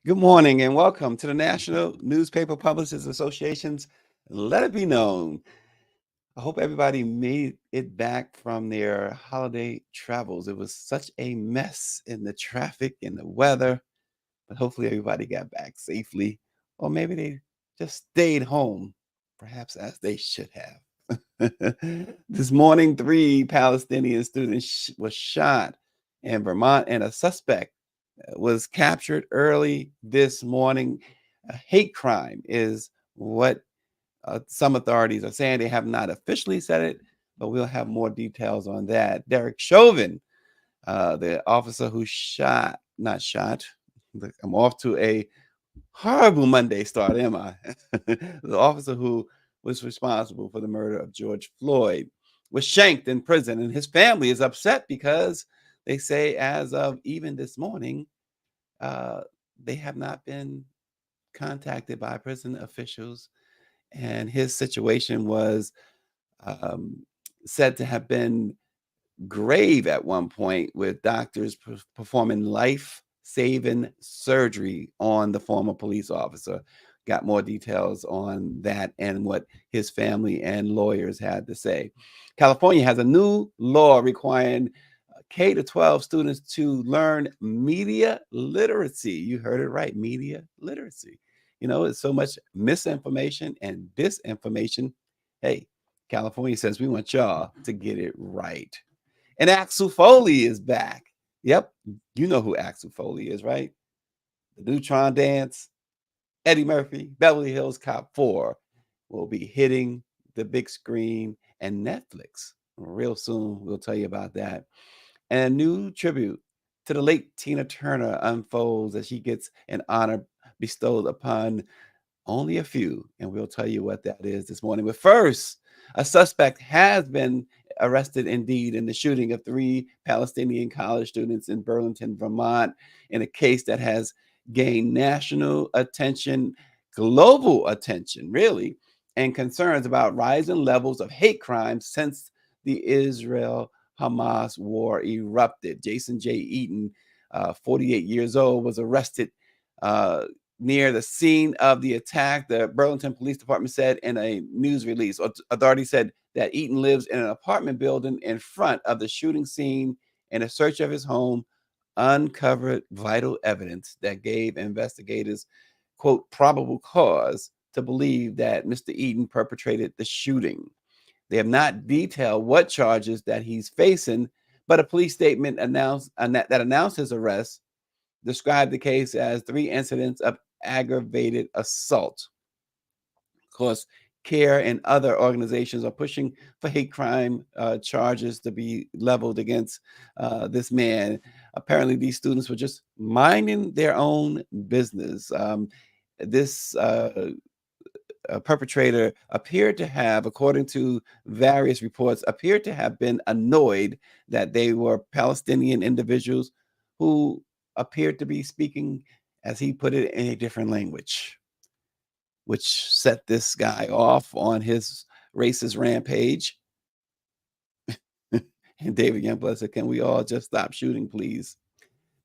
Good morning and welcome to the National Newspaper Publishers Association's Let It Be Known. I hope everybody made it back from their holiday travels. It was such a mess in the traffic and the weather, but hopefully everybody got back safely, or maybe they just stayed home, perhaps as they should have. This morning, three Palestinian students was shot in Vermont, and a suspect was captured early this morning. A hate crime is what some authorities are saying. They have not officially said it, but we'll have more details on that. Derek Chauvin, the officer who not shot, I'm off to a horrible Monday start, am I? The officer who was responsible for the murder of George Floyd was shanked in prison, and his family is upset because they say, as of even this morning, uh, they have not been contacted by prison officials, and his situation was um, said to have been grave at one point, with doctors performing life-saving surgery on the former police officer. Got more details on that and what his family and lawyers had to say. California has a new law requiring K to 12 students to learn media literacy. You heard it right, media literacy. You know, it's so much misinformation and disinformation. Hey, California says we want y'all to get it right. And Axel Foley is back. Yep, you know who Axel Foley is, right? The Neutron Dance, Eddie Murphy, Beverly Hills Cop 4 will be hitting the big screen and Netflix real soon. We'll tell you about that. And a new tribute to the late Tina Turner unfolds as she gets an honor bestowed upon only a few, and we'll tell you what that is this morning. But first, a suspect has been arrested indeed in the shooting of three Palestinian college students in Burlington, Vermont, in a case that has gained national attention, global attention, really, and concerns about rising levels of hate crimes since the Israel Hamas war erupted. Jason J. Eaton, 48 years old, was arrested uh, near the scene of the attack. The Burlington Police Department said in a news release. Authorities said that Eaton lives in an apartment building in front of the shooting scene, and a search of his home uncovered vital evidence that gave investigators, quote, probable cause to believe that Mr. Eaton perpetrated the shooting. They have not detailed what charges that he's facing, but a police statement that announced his arrest described the case as three incidents of aggravated assault. Of course, CARE and other organizations are pushing for hate crime charges to be leveled against this man. Apparently, these students were just minding their own business. This perpetrator appeared to have, according to various reports, appeared to have been annoyed that they were Palestinian individuals who appeared to be speaking, as he put it, in a different language, which set this guy off on his racist rampage. And David Youngblood said, "Can we all just stop shooting, please?"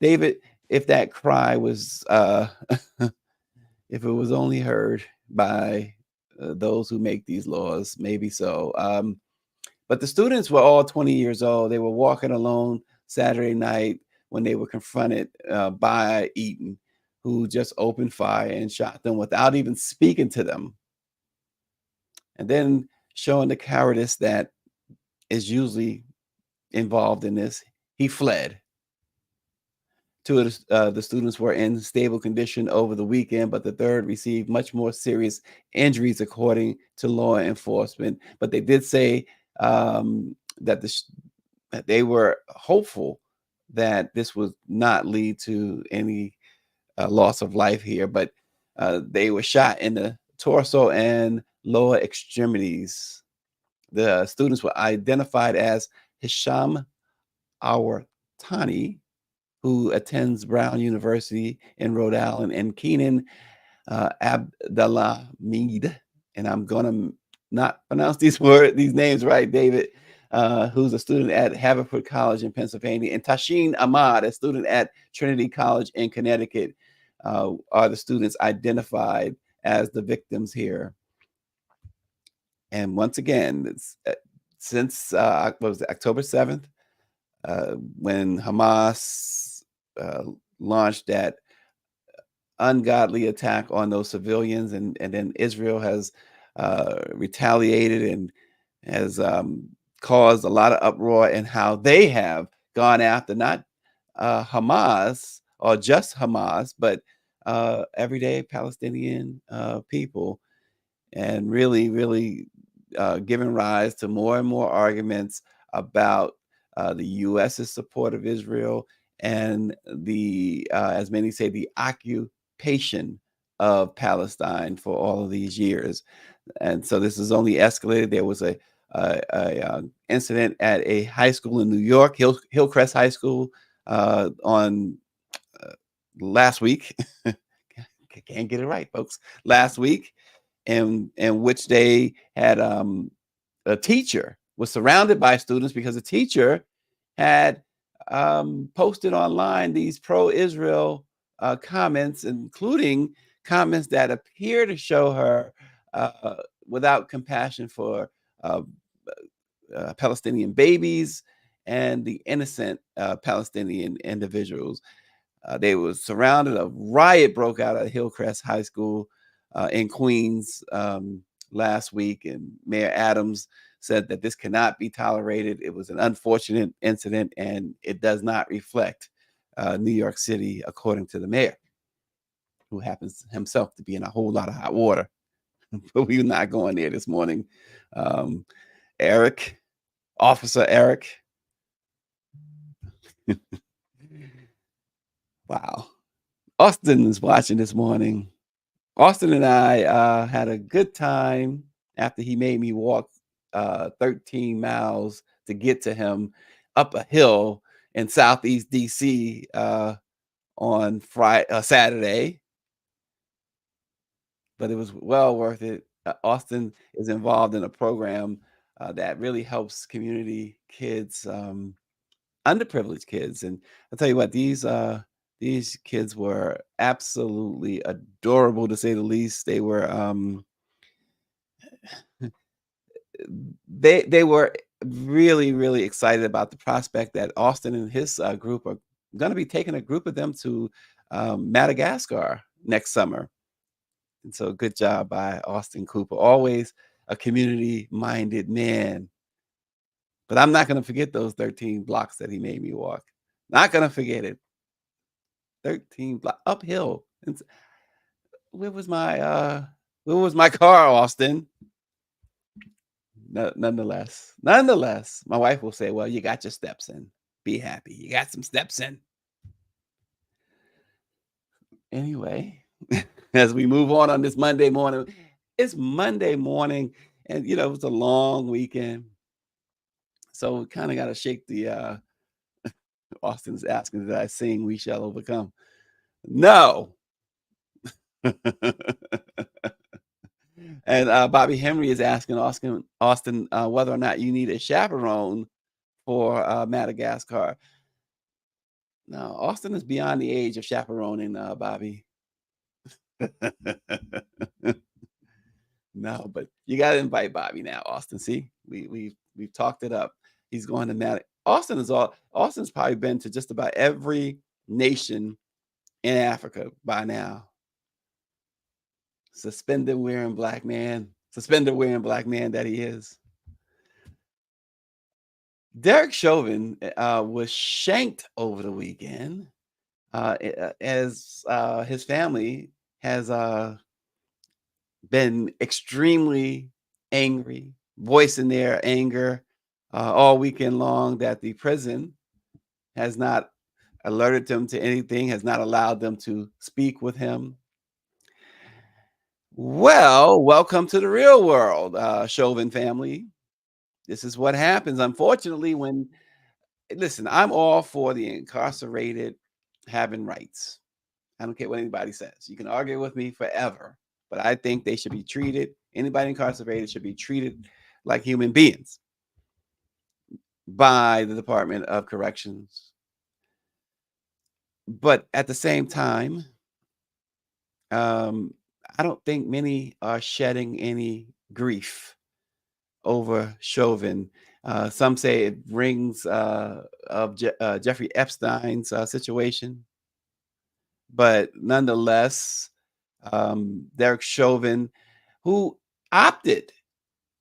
David, if that cry was, if it was only heard by those who make these laws, maybe so. But the students were all 20 years old. They were walking alone Saturday night when they were confronted by Eaton, who just opened fire and shot them without even speaking to them. And then, showing the cowardice that is usually involved in this, he fled. Two of the students were in stable condition over the weekend, but the third received much more serious injuries, according to law enforcement. But they did say that that they were hopeful that this would not lead to any loss of life here. But they were shot in the torso and lower extremities. The students were identified as Hisham Awatani, who attends Brown University in Rhode Island, and Keenan Abdallah Mead, and I'm gonna not pronounce these names right, David, who's a student at Haverford College in Pennsylvania, and Tashin Ahmad, a student at Trinity College in Connecticut. are the students identified as the victims here. And once again, since what was it, October 7th, when Hamas uh, launched that ungodly attack on those civilians, and then Israel has retaliated and has caused a lot of uproar in how they have gone after not Hamas or just Hamas, but everyday Palestinian people, and really giving rise to more and more arguments about the U.S.'s support of Israel and as many say, the occupation of Palestine for all of these years. And so this has only escalated. There was a incident at a high school in New York, Hillcrest High School, on uh, last week. Can't get it right, folks. Last week, in which they had a teacher was surrounded by students because the teacher had posted online these pro-Israel comments, including comments that appear to show her uh, without compassion for uh, Palestinian babies and the innocent Palestinian individuals. They were surrounded. A riot broke out at Hillcrest High School in Queens last week, and Mayor Adams said that this cannot be tolerated. It was an unfortunate incident, and it does not reflect New York City, according to the mayor, who happens himself to be in a whole lot of hot water. But we're not going there this morning. Um, Eric, Officer Eric. Wow. Austin is watching this morning. Austin and I had a good time after he made me walk 13 miles to get to him up a hill in Southeast DC on Saturday, but it was well worth it. Austin is involved in a program that really helps community kids, underprivileged kids, and I'll tell you what, these kids were absolutely adorable, to say the least. They were they were really excited about the prospect that Austin and his group are going to be taking a group of them to Madagascar next summer. And so, good job by Austin Cooper. Always a community-minded man. But I'm not going to forget those 13 blocks that he made me walk. Not going to forget it. 13 block uphill. Where was my where was my car, Austin? No, nonetheless, my wife will say, "Well, you got your steps in. Be happy. You got some steps in." Anyway, as we move on this Monday morning, it's Monday morning, and it was a long weekend, so we kind of got to shake the. Austin's asking, "Did I sing 'We Shall Overcome'?" No. And Bobby Henry is asking Austin whether or not you need a chaperone for Madagascar. No, Austin is beyond the age of chaperoning, Bobby. No, but you got to invite Bobby now, Austin. See, we've talked it up. He's going to Austin's probably been to just about every nation in Africa by now. Suspender wearing black man that he is. Derek Chauvin was shanked over the weekend as his family has been extremely angry, voicing their anger all weekend long that the prison has not alerted them to anything, has not allowed them to speak with him. Well, welcome to the real world, Chauvin family. This is what happens, unfortunately, when listen, I'm all for the incarcerated having rights. I don't care what anybody says. You can argue with me forever, but I think they should be treated, anybody incarcerated should be treated like human beings by the Department of Corrections. But at the same time, Um, I don't think many are shedding any grief over Chauvin. Some say it rings of Jeffrey Epstein's situation, but nonetheless, Derek Chauvin, who opted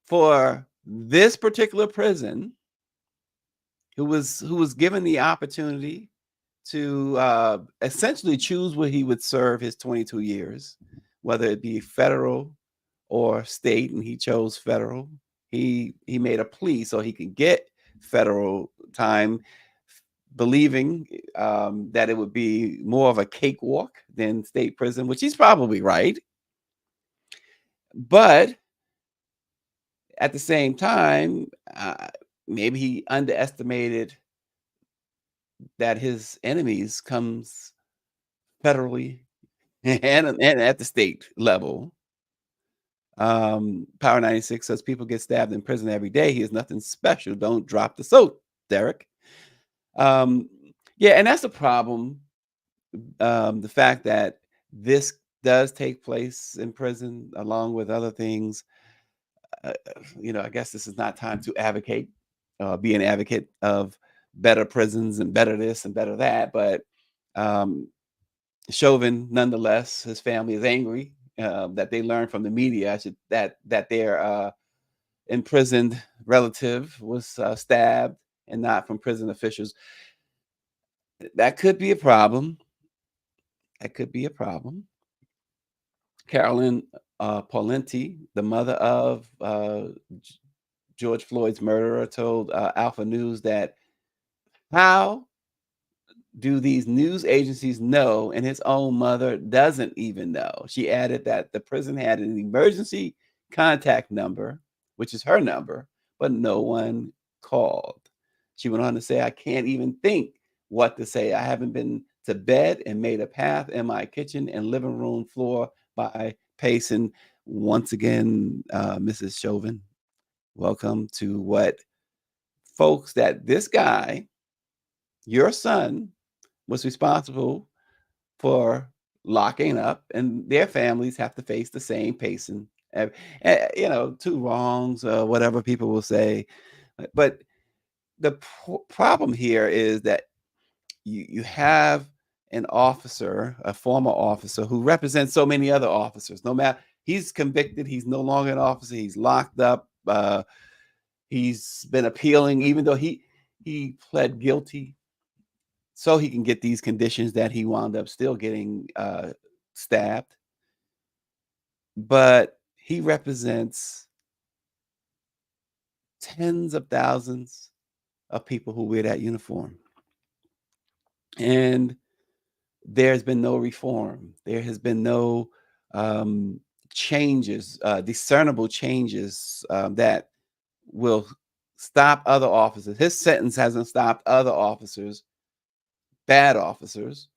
for this particular prison, who was given the opportunity to essentially choose where he would serve his 22 years, whether it be federal or state, and he chose federal. He made a plea so he could get federal time, believing that it would be more of a cakewalk than state prison, which he's probably right. But at the same time, maybe he underestimated that his enemies comes federally and at the state level. Power 96 says people get stabbed in prison every day. He is nothing special. Don't drop the soap, Derek. Um, yeah, and that's the problem. The fact that this does take place in prison, along with other things. I guess this is not time to advocate, be an advocate of better prisons and better this and better that. But um, Chauvin, nonetheless, his family is angry that they learned from the media that their imprisoned relative was stabbed and not from prison officials. That could be a problem. That could be a problem. Carolyn Paulenti, the mother of George Floyd's murderer, told Alpha News that how do these news agencies know and his own mother doesn't even know? She added that the prison had an emergency contact number, which is her number, but no one called. She went on to say, I can't even think what to say. I haven't been to bed and made a path in my kitchen and living room floor by pacing. Once again, Mrs. Chauvin, welcome to what folks that this guy, your son, was responsible for locking up, and their families have to face the same pacing. Two wrongs, whatever people will say. But the problem here is that you have an officer, a former officer, who represents so many other officers. No matter he's convicted, he's no longer an officer. He's locked up. He's been appealing, even though he pled guilty so he can get these conditions that he wound up still getting stabbed. But he represents tens of thousands of people who wear that uniform. And there's been no reform. There has been no changes, discernible changes that will stop other officers. His sentence hasn't stopped other officers, bad officers,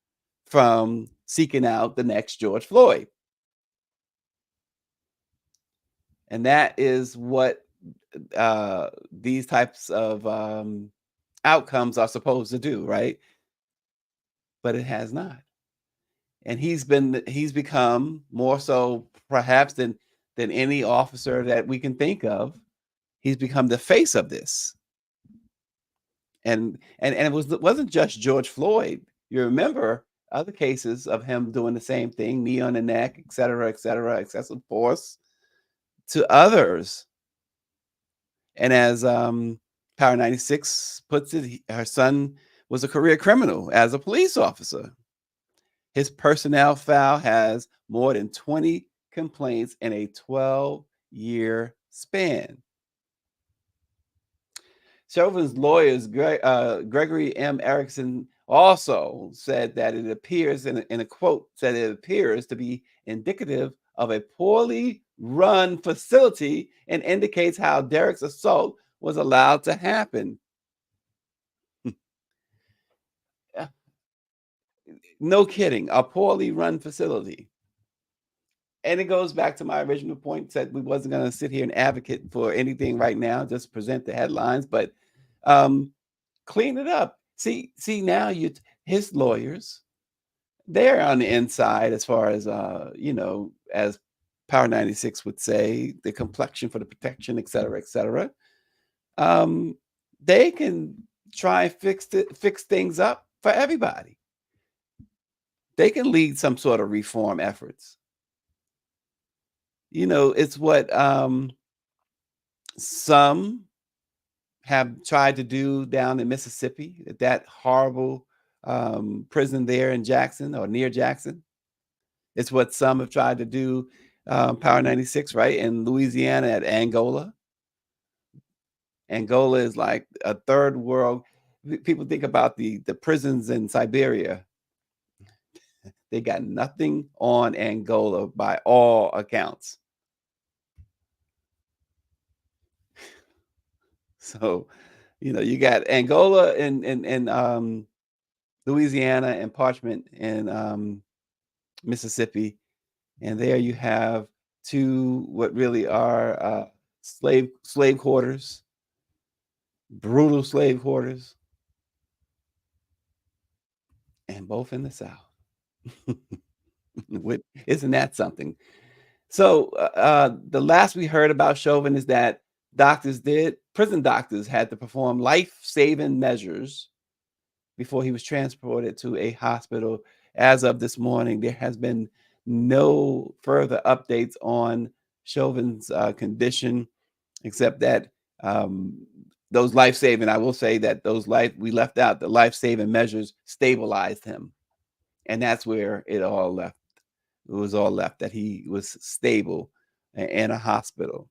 from seeking out the next George Floyd. And that is what these types of outcomes are supposed to do, right? But it has not. And he's become more so perhaps than any officer that we can think of. He's become the face of this. And it wasn't just George Floyd. You remember other cases of him doing the same thing, knee on the neck, et cetera, excessive force to others. And as Power 96 puts it, her son was a career criminal as a police officer. His personnel file has more than 20 complaints in a 12-year span. Chauvin's lawyers, Gregory M. Erickson, also said that it appears, in a quote, said it appears to be indicative of a poorly run facility and indicates how Derek's assault was allowed to happen. No kidding, a poorly run facility. And it goes back to my original point that we wasn't going to sit here and advocate for anything right now, just present the headlines, but um, clean it up. See now his lawyers They're on the inside as far as, as Power 96 would say, the complexion for the protection, et cetera, et cetera. Um, they can try and fix things up for everybody. They can lead some sort of reform efforts. It's what some have tried to do down in Mississippi, at that horrible prison there in Jackson or near Jackson. It's what some have tried to do, Power 96, right, in Louisiana at Angola. Angola is like a third world. People think about the prisons in Siberia. They got nothing on Angola by all accounts. So, you got Angola and Louisiana and Parchment in Mississippi, and there you have two what really are slave quarters, brutal slave quarters, and both in the South. Isn't that something? So, the last we heard about Chauvin is that prison doctors had to perform life-saving measures before he was transported to a hospital. As of this morning, there has been no further updates on Chauvin's condition, except that those life-saving, I will say that we left out the life-saving measures stabilized him. And that's where it all left. It was all left that he was stable in a hospital.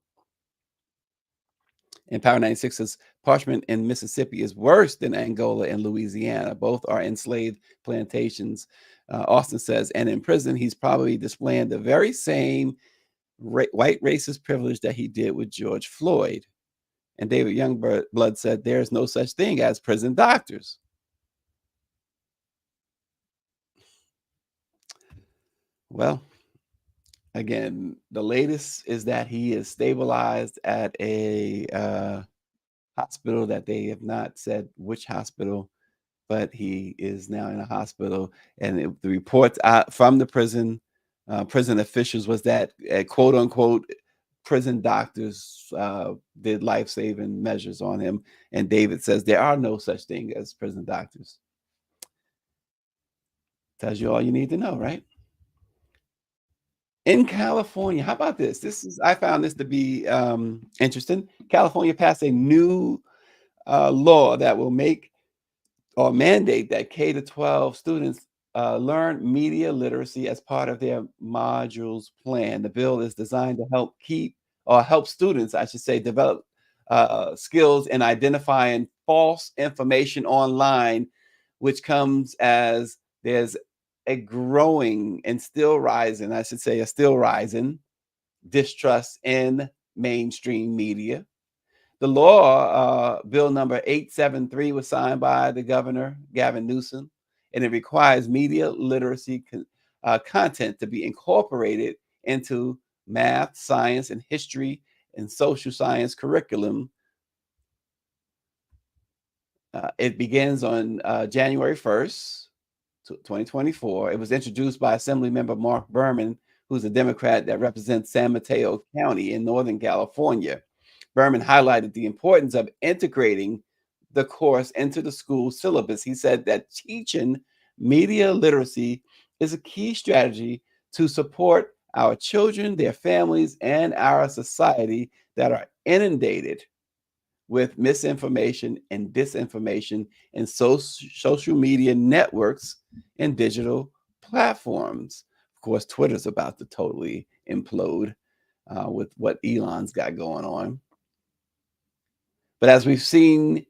And Power 96 says parchment in Mississippi is worse than Angola and Louisiana. Both are enslaved plantations. Austin says, and in prison, he's probably displaying the very same white racist privilege that he did with George Floyd. And David Youngblood said, there's no such thing as prison doctors. Well, again, the latest is that he is stabilized at a hospital that they have not said which hospital, but he is now in a hospital. And the reports out from the prison officials was that quote unquote prison doctors did life saving measures on him. And David says there are no such thing as prison doctors. Tells you all you need to know, right? In California, how about this? I found this to be interesting. California passed a new law that will make or mandate that K to 12 students learn media literacy as part of their modules plan. The bill is designed to help students, I should say, develop skills in identifying false information online, which comes as there's a growing and still rising, I should say, a still rising distrust in mainstream media. The law, bill number 873, was signed by the governor, Gavin Newsom, and it requires media literacy content to be incorporated into math, science, and history and social science curriculum. It begins on January 1st, 2024. It was introduced by Assemblymember Mark Berman, who's a Democrat that represents San Mateo County in Northern California. Berman highlighted the importance of integrating the course into the school syllabus. He said that teaching media literacy is a key strategy to support our children, their families, and our society that are inundated with misinformation and disinformation and social media networks and digital platforms. Of course, Twitter's about to totally implode with what Elon's got going on. But as we've seen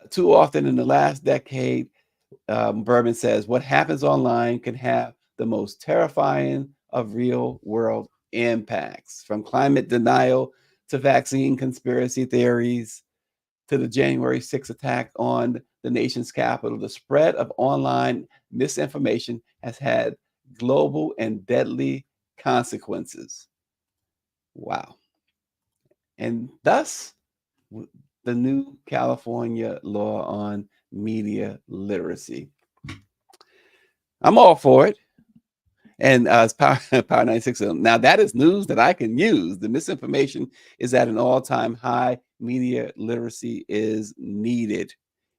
too often in the last decade, Berman says what happens online can have the most terrifying of real world impacts, from climate denial to vaccine conspiracy theories to the January 6th attack on the nation's capital. The spread of online misinformation has had global and deadly consequences. Wow. And thus, the new California law on media literacy. I'm all for it. And it's Power, Power 96. Now, that is news that I can use. The misinformation is at an all time high. Media literacy is needed.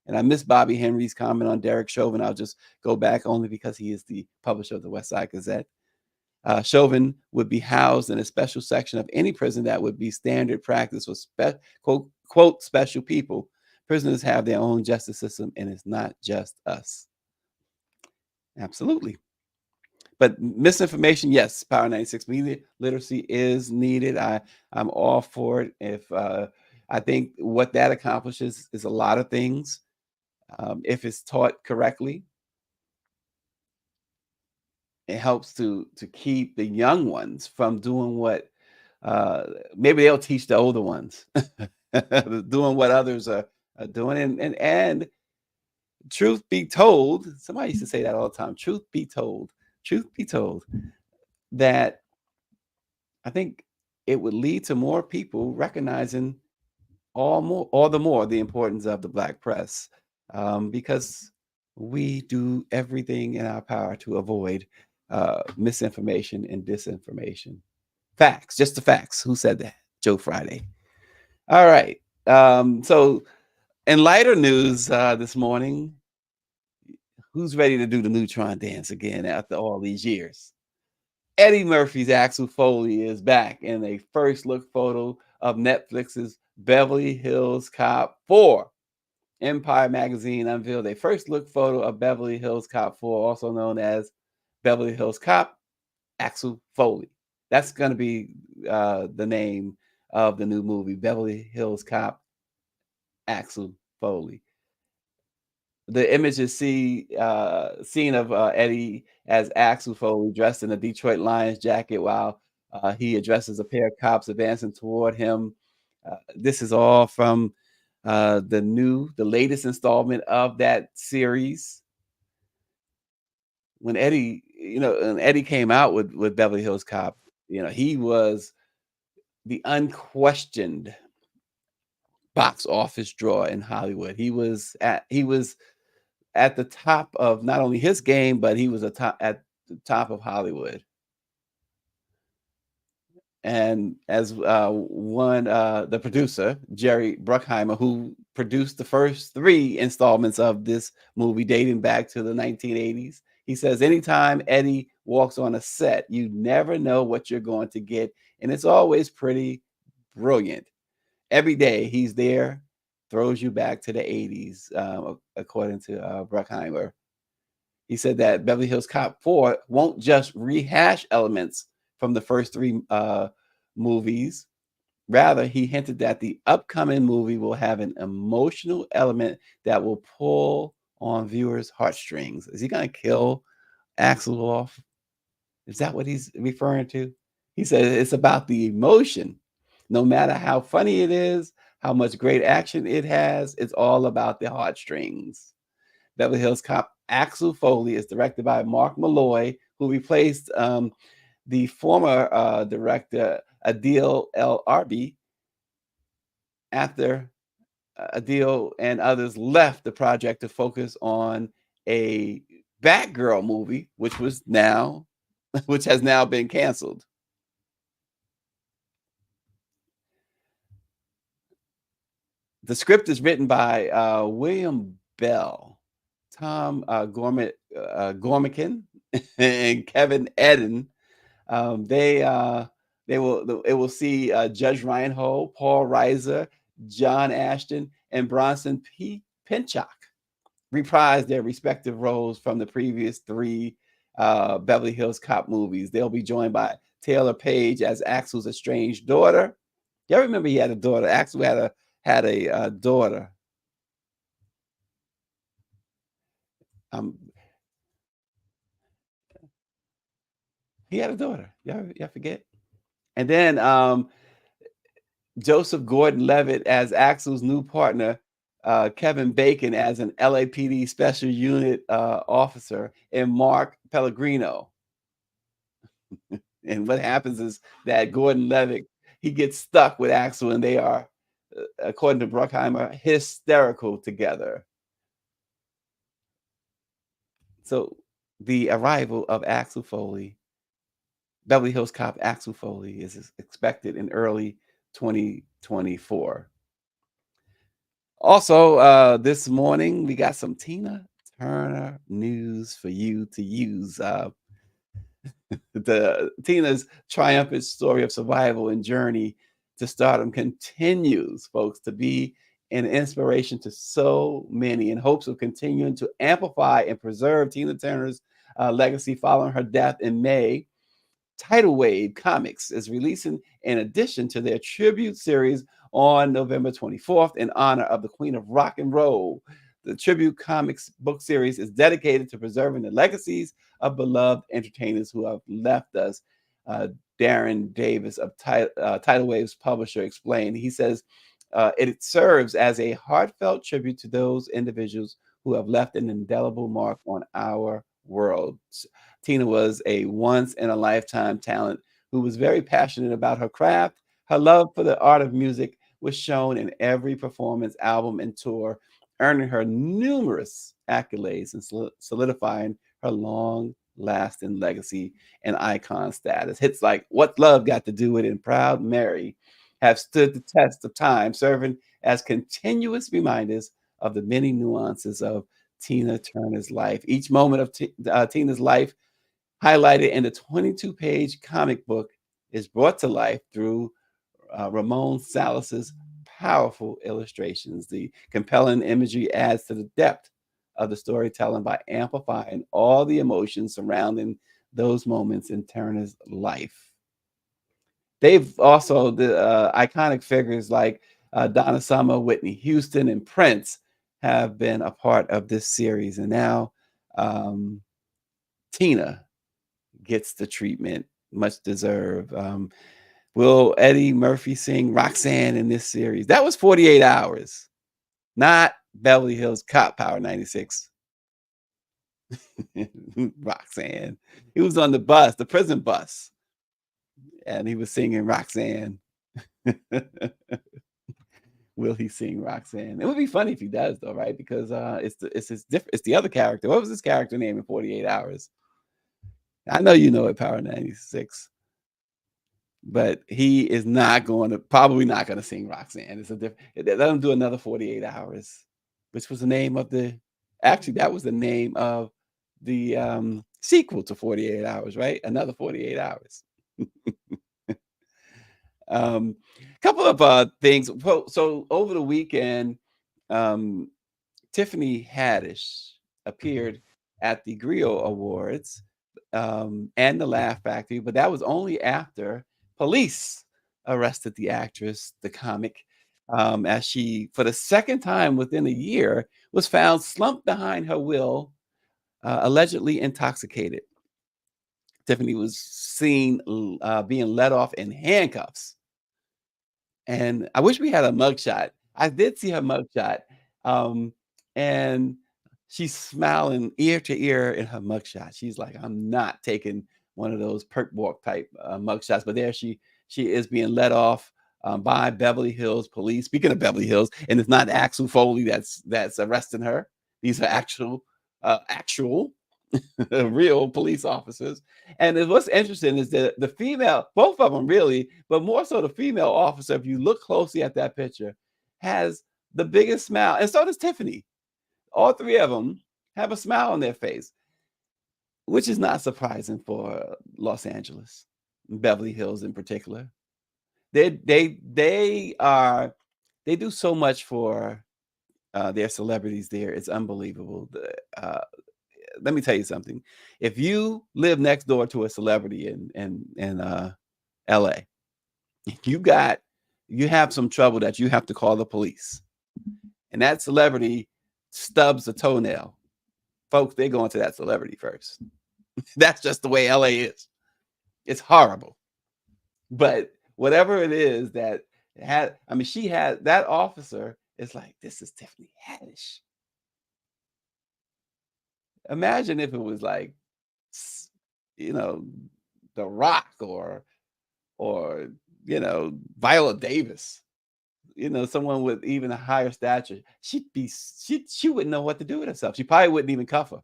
And I miss Bobby Henry's comment on Derek Chauvin. I'll just go back only because he is the publisher of the West Side Gazette. Chauvin would be housed in a special section of any prison that would be standard practice for quote special people. Prisoners have their own justice system, and it's not just us. Absolutely. But misinformation, yes, Power 96 media literacy is needed. I'm all for it. If I think what that accomplishes is a lot of things. If it's taught correctly, it helps to keep the young ones from doing what uh, maybe they'll teach the older ones doing what others are doing. And truth be told, somebody used to say that all the time. Truth be told, that I think it would lead to more people recognizing all the more the importance of the black press, because we do everything in our power to avoid misinformation and disinformation. Facts, just the facts. Who said that? Joe Friday. All right. So, in lighter news this morning, who's ready to do the neutron dance again after all these years? Eddie Murphy's Axel Foley is back in a first look photo of Netflix's Beverly Hills Cop 4. Empire magazine unveiled a first look photo of Beverly Hills Cop 4, also known as Beverly Hills Cop Axel Foley. That's going to be the name of the new movie, Beverly Hills Cop Axel Foley. The images seen of Eddie as Axel Foley dressed in a Detroit Lions jacket while he addresses a pair of cops advancing toward him. This is all from the latest installment of that series. When Eddie came out with Beverly Hills Cop, he was the unquestioned box office draw in Hollywood. He was at the top of not only his game, but he was at the top of Hollywood. And as the producer, Jerry Bruckheimer, who produced the first three installments of this movie dating back to the 1980s, he says, anytime Eddie walks on a set, you never know what you're going to get. And it's always pretty brilliant. Every day he's there, throws you back to the 80s, according to Bruckheimer. He said that Beverly Hills Cop 4 won't just rehash elements from the first three movies. Rather, he hinted that the upcoming movie will have an emotional element that will pull on viewers' heartstrings. Is he going to kill Axel off? Is that what he's referring to? He said it's about the emotion. No matter how funny it is, how much great action it has, it's all about the heartstrings. Beverly Hills Cop Axel Foley is directed by Mark Malloy, who replaced the former director Adil El Arbi after Adil and others left the project to focus on a Batgirl movie, which has now been canceled. The script is written by William Bell, Tom Gormican, and Kevin Eden. It will see Judge Reinhold, Paul Reiser, John Ashton, and Bronson P. Pinchot reprise their respective roles from the previous three Beverly Hills Cop movies. They'll be joined by Taylor Page as Axel's estranged daughter. Y'all remember he had a daughter. Axel had a daughter. Um, he had a daughter. Y'all forget? And then Joseph Gordon-Levitt as Axel's new partner, Kevin Bacon as an LAPD special unit officer, and Mark Pellegrino. And what happens is that Gordon-Levitt, he gets stuck with Axel, and they are, according to Bruckheimer, hysterical together. So the arrival of Axel Foley, Beverly Hills Cop Axel Foley, is expected in early 2024. Also, this morning we got some Tina Turner news for you to use. The Tina's triumphant story of survival and journey to stardom continues, folks, to be an inspiration to so many in hopes of continuing to amplify and preserve Tina Turner's legacy following her death in May. Tidal Wave Comics is releasing an addition to their tribute series on November 24th in honor of the Queen of Rock and Roll. The tribute comics book series is dedicated to preserving the legacies of beloved entertainers who have left us. Uh, Darren Davis of Tidal Wave's publisher explained. He says it serves as a heartfelt tribute to those individuals who have left an indelible mark on our world. Tina was a once in a lifetime talent who was very passionate about her craft. Her love for the art of music was shown in every performance, album, and tour, earning her numerous accolades and solidifying her long lasting legacy and icon status. Hits like What Love Got to Do with It and Proud Mary have stood the test of time, serving as continuous reminders of the many nuances of Tina Turner's life. Each moment of Tina's life, highlighted in the 22-page comic book, is brought to life through Ramon Salas's powerful illustrations. The compelling imagery adds to the depth of the storytelling by amplifying all the emotions surrounding those moments in Turner's life. They've also the iconic figures like Donna Summer, Whitney Houston, and Prince have been a part of this series, and now um, Tina gets the treatment much deserved. Will Eddie Murphy sing Roxanne in this series? That was 48 hours, not Beverly Hills Cop Power 96. Roxanne. He was on the bus, the prison bus, and he was singing Roxanne. Will he sing Roxanne? It would be funny if he does, though, right? Because it's the other character. What was his character name in 48 Hours? I know you know it, Power 96, but he is not going to probably not going to sing Roxanne. It's a different. Let him do another 48 Hours, which was the name of the. Actually, that was the name of the sequel to 48 Hours, right? Another 48 Hours. Couple of things. So over the weekend, um, Tiffany Haddish appeared at the Griot Awards and the Laugh Factory, but that was only after police arrested the actress, the comic, as she, for the second time within a year, was found slumped behind her wheel, allegedly intoxicated. Tiffany was seen being let off in handcuffs, and I wish we had a mugshot. I did see her mugshot, um, and she's smiling ear to ear in her mugshot. She's like, "I'm not taking one of those perk walk type mugshots." But there she is being let off by Beverly Hills police. Speaking of Beverly Hills, and it's not Axel Foley that's arresting her. These are actual real police officers. And what's interesting is that the female, both of them really, but more so the female officer, if you look closely at that picture, has the biggest smile. And so does Tiffany. All three of them have a smile on their face, which is not surprising for Los Angeles, Beverly Hills in particular. They do so much for their celebrities there. It's unbelievable. Let me tell you something. If you live next door to a celebrity in LA, you have some trouble that you have to call the police. And that celebrity stubs a toenail. Folks, they're going to that celebrity first. That's just the way LA is. It's horrible. But whatever it is that she had that officer is like, this is Tiffany Haddish. Imagine if it was like, you know, The Rock or Viola Davis, someone with even a higher stature. She wouldn't know what to do with herself. She probably wouldn't even cuff her.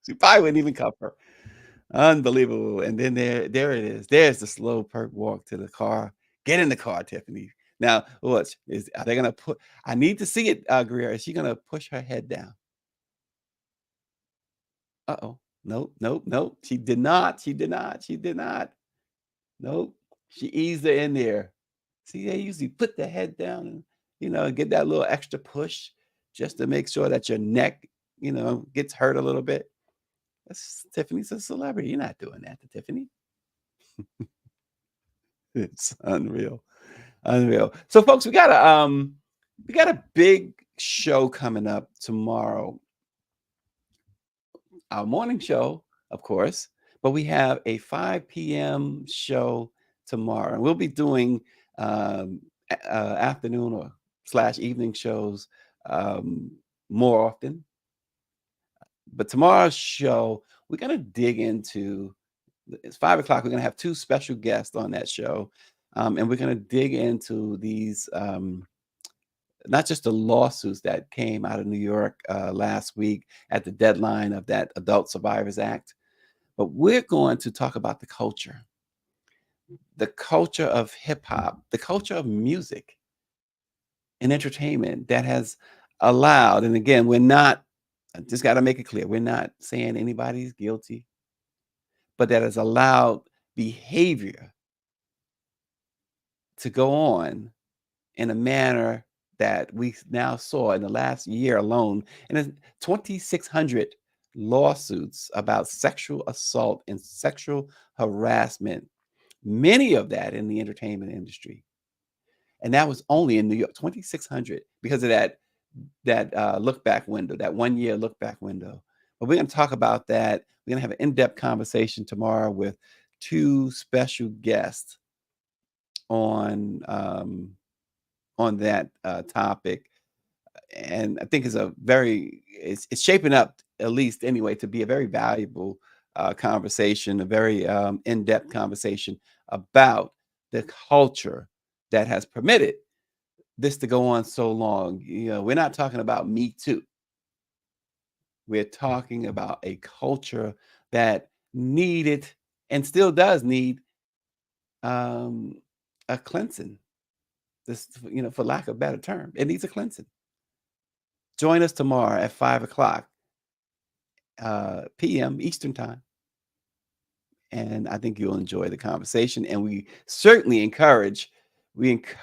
She probably wouldn't even cuff her. Unbelievable. And then there it is. There's the slow perk walk to the car. Get in the car, Tiffany. Now, what is are they gonna put I need to see it, Greer. Is she gonna push her head down? Uh-oh. Nope, nope, nope. She did not. She did not. She did not. Nope. She eased her in there. See, they usually put the head down and, get that little extra push just to make sure that your neck, gets hurt a little bit. Tiffany's a celebrity. You're not doing that to Tiffany. It's unreal. Unreal. So folks, we got a big show coming up tomorrow. Our morning show, of course, but we have a 5 p.m. show tomorrow. And we'll be doing afternoon or slash evening shows um, more often. But tomorrow's show, we're going to dig into it's 5 o'clock. We're going to have two special guests on that show. And we're going to dig into these, not just the lawsuits that came out of New York last week at the deadline of that Adult Survivors Act, but we're going to talk about the culture of hip hop, the culture of music and entertainment that has allowed, and again, I just got to make it clear, we're not saying anybody's guilty, but that has allowed behavior to go on in a manner that we now saw in the last year alone. And it's 2,600 lawsuits about sexual assault and sexual harassment, many of that in the entertainment industry. And that was only in New York, 2,600 because of that look back window, that 1 year look back window. But we're going to talk about that. We're going to have an in-depth conversation tomorrow with two special guests on that topic, and I think it's shaping up, at least anyway, to be a very valuable conversation, a very in-depth conversation about the culture that has permitted this to go on so long. We're not talking about Me Too. We're talking about a culture that needed and still does need um, a cleansing. This, for lack of a better term, it needs a cleansing. Join us tomorrow at 5 o'clock p.m. Eastern Time, and I think you'll enjoy the conversation. And we certainly encourage your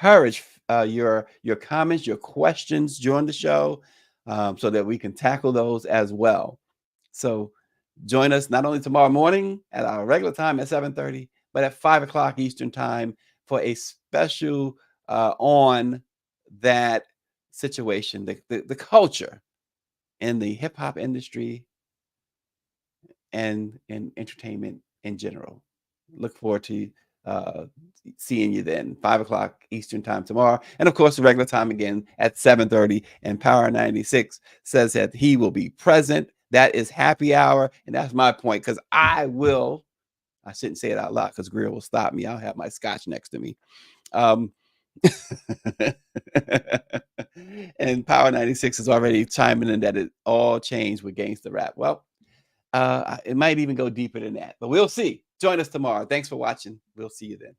comments, your questions during the show, so that we can tackle those as well. So join us not only tomorrow morning at our regular time at 7:30, but at 5 o'clock Eastern Time for a special on that situation, the culture in the hip hop industry and in entertainment in general. Look forward to uh, seeing you then, 5 o'clock Eastern Time tomorrow. And of course, the regular time again at 7:30. And Power 96 says that he will be present. That is happy hour. And that's my point, because I shouldn't say it out loud because Greer will stop me. I'll have my scotch next to me. Um, and Power 96 is already chiming in that it all changed with Gangsta Rap. Well, it might even go deeper than that, but we'll see. Join us tomorrow. Thanks for watching. We'll see you then.